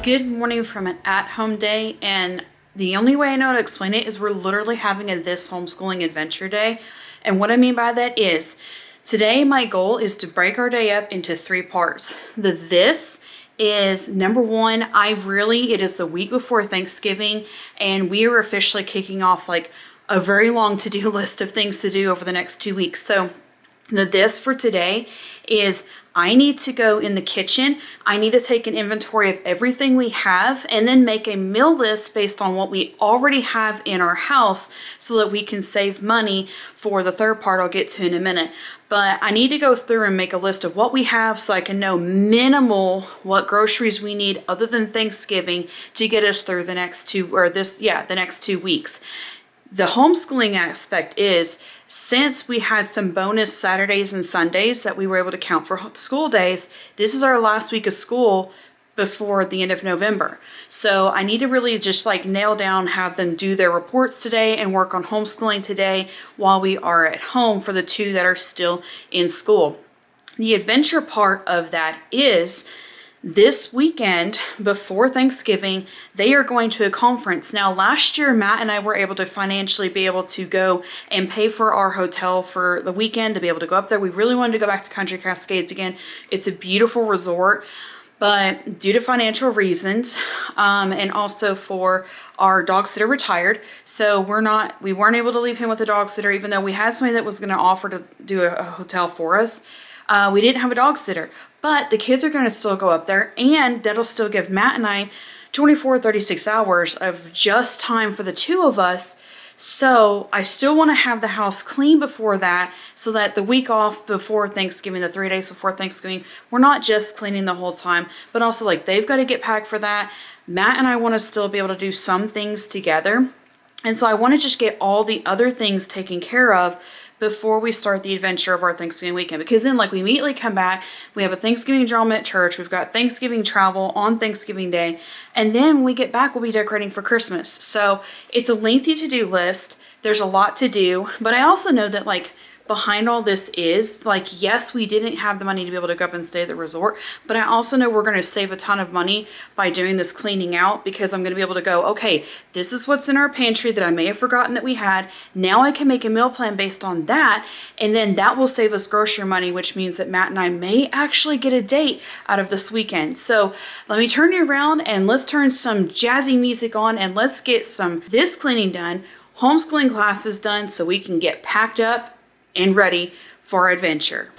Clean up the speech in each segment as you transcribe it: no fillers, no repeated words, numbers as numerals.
Good morning from an at-home day, and the only way I know how to explain it is we're literally having a This Homeschooling Adventure day. And what I mean by that is, today my goal is to break our day up into 3 parts. The this is number 1, it is the week before Thanksgiving, and we are officially kicking off like a very long to-do list of things to do over the next 2 weeks. So the this for today is I need to go in the kitchen. I need to take an inventory of everything we have and then make a meal list based on what we already have in our house so that we can save money for the third part I'll get to in a minute. But I need to go through and make a list of what we have so I can know minimal what groceries we need other than Thanksgiving to get us through the next 2 weeks. The homeschooling aspect is, since we had some bonus Saturdays and Sundays that we were able to count for school days, this is our last week of school before the end of November. So I need to really just nail down, have them do their reports today and work on homeschooling today while we are at home for the 2 that are still in school. The adventure part of that is this weekend before Thanksgiving, they are going to a conference. Now, last year, Matt and I were able to financially be able to go and pay for our hotel for the weekend to be able to go up there. We really wanted to go back to Country Cascades again. It's a beautiful resort, but due to financial reasons, and also for our dog sitter retired, so we weren't able to leave him with a dog sitter, even though we had somebody that was going to offer to do a hotel for us. We didn't have a dog sitter, but the kids are going to still go up there, and that'll still give Matt and I 36 hours of just time for the 2 of us. So I still want to have the house clean before that, so that the week off before Thanksgiving, the 3 days before Thanksgiving, we're not just cleaning the whole time, but also they've got to get packed for that. Matt and I want to still be able to do some things together. And so I want to just get all the other things taken care of before we start the adventure of our Thanksgiving weekend. Because then we immediately come back, we have a Thanksgiving drama at church, we've got Thanksgiving travel on Thanksgiving Day, and then when we get back, we'll be decorating for Christmas. So it's a lengthy to-do list. There's a lot to do, but I also know that behind all this is yes, we didn't have the money to be able to go up and stay at the resort, but I also know we're going to save a ton of money by doing this cleaning out, because I'm going to be able to go, okay, this is what's in our pantry that I may have forgotten that we had. Now I can make a meal plan based on that, and then that will save us grocery money, which means that Matt and I may actually get a date out of this weekend. So let me turn you around and let's turn some jazzy music on and let's get some this cleaning done, homeschooling classes done, so we can get packed up and ready for our adventure.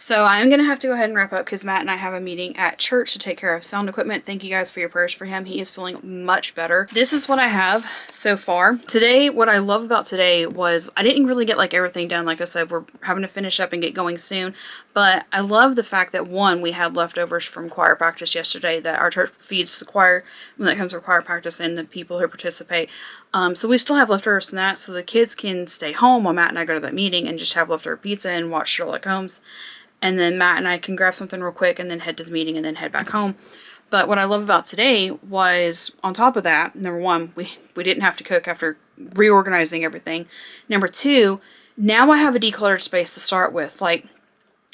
So I'm going to have to go ahead and wrap up because Matt and I have a meeting at church to take care of sound equipment. Thank you guys for your prayers for him. He is feeling much better. This is what I have so far. Today, what I love about today was I didn't really get like everything done. Like I said, we're having to finish up and get going soon. But I love the fact that, one, we had leftovers from choir practice yesterday that our church feeds the choir when it comes to choir practice and the people who participate. So we still have leftovers from that, so the kids can stay home while Matt and I go to that meeting and just have leftover pizza and watch Sherlock Holmes. And then Matt and I can grab something real quick and then head to the meeting and then head back home. But what I love about today was, on top of that, number one, we didn't have to cook after reorganizing everything. Number two, now I have a decluttered space to start with. Like,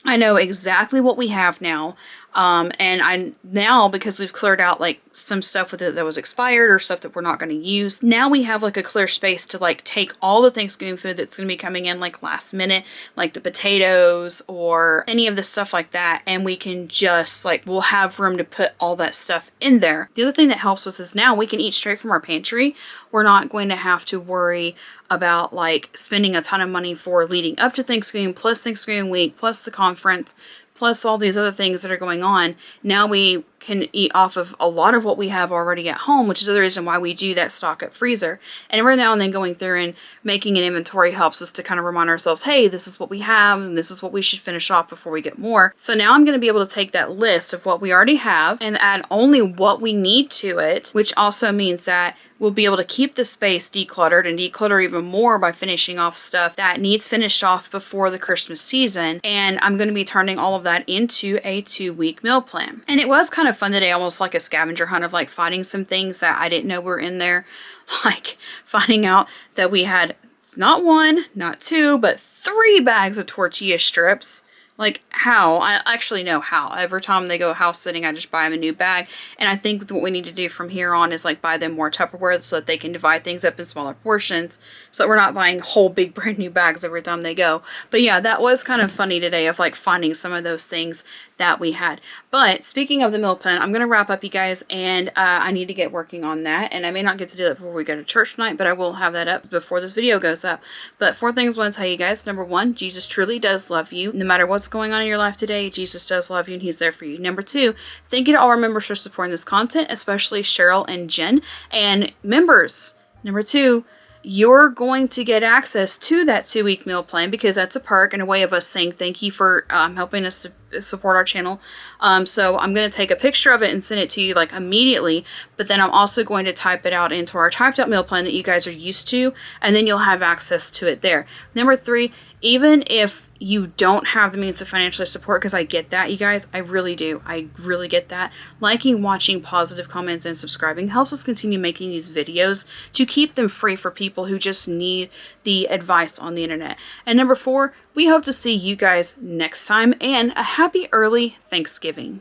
I know exactly what we have now. And I now, because we've cleared out like some stuff with it that was expired or stuff that we're not going to use, now we have like a clear space to like take all the Thanksgiving food that's going to be coming in like last minute, like the potatoes or any of the stuff like that, and we can just like, we'll have room to put all that stuff in there. The other thing that helps us is now we can eat straight from our pantry. We're not going to have to worry about like spending a ton of money for leading up to Thanksgiving, plus Thanksgiving week, plus the conference, plus all these other things that are going on. Now we can eat off of a lot of what we have already at home, which is the reason why we do that stock up freezer. And every now and then going through and making an inventory helps us to kind of remind ourselves, hey, this is what we have and this is what we should finish off before we get more. So now I'm going to be able to take that list of what we already have and add only what we need to it, which also means that we'll be able to keep the space decluttered and declutter even more by finishing off stuff that needs finished off before the Christmas season. And I'm going to be turning all of that into a 2-week meal plan. And it was kind of fun today, almost like a scavenger hunt of like finding some things that I didn't know were in there. Like finding out that we had not 1, not 2, but 3 bags of tortilla strips. Like, how? I actually know how. Every time they go house sitting, I just buy them a new bag. And I think what we need to do from here on is, like, buy them more Tupperware so that they can divide things up in smaller portions. So that we're not buying whole big brand new bags every time they go. But yeah, that was kind of funny today of, like, finding some of those things that we had. But speaking of the meal plan, I'm going to wrap up, you guys. And I need to get working on that. And I may not get to do that before we go to church tonight, but I will have that up before this video goes up. But 4 things I want to tell you guys. Number 1, Jesus truly does love you. No matter what's going on in your life today, Jesus does love you and he's there for you. Number 2, thank you to all our members for supporting this content, especially Cheryl and Jen. And members, number 2, you're going to get access to that 2-week meal plan because that's a perk and a way of us saying thank you for helping us to support our channel. So I'm going to take a picture of it and send it to you like immediately, but then I'm also going to type it out into our typed out meal plan that you guys are used to, and then you'll have access to it there. Number 3, even if you don't have the means to financially support, because I get that, you guys, I really do. I really get that. Liking, watching, positive comments, and subscribing helps us continue making these videos to keep them free for people who just need the advice on the internet. And number 4, we hope to see you guys next time, and a happy early Thanksgiving.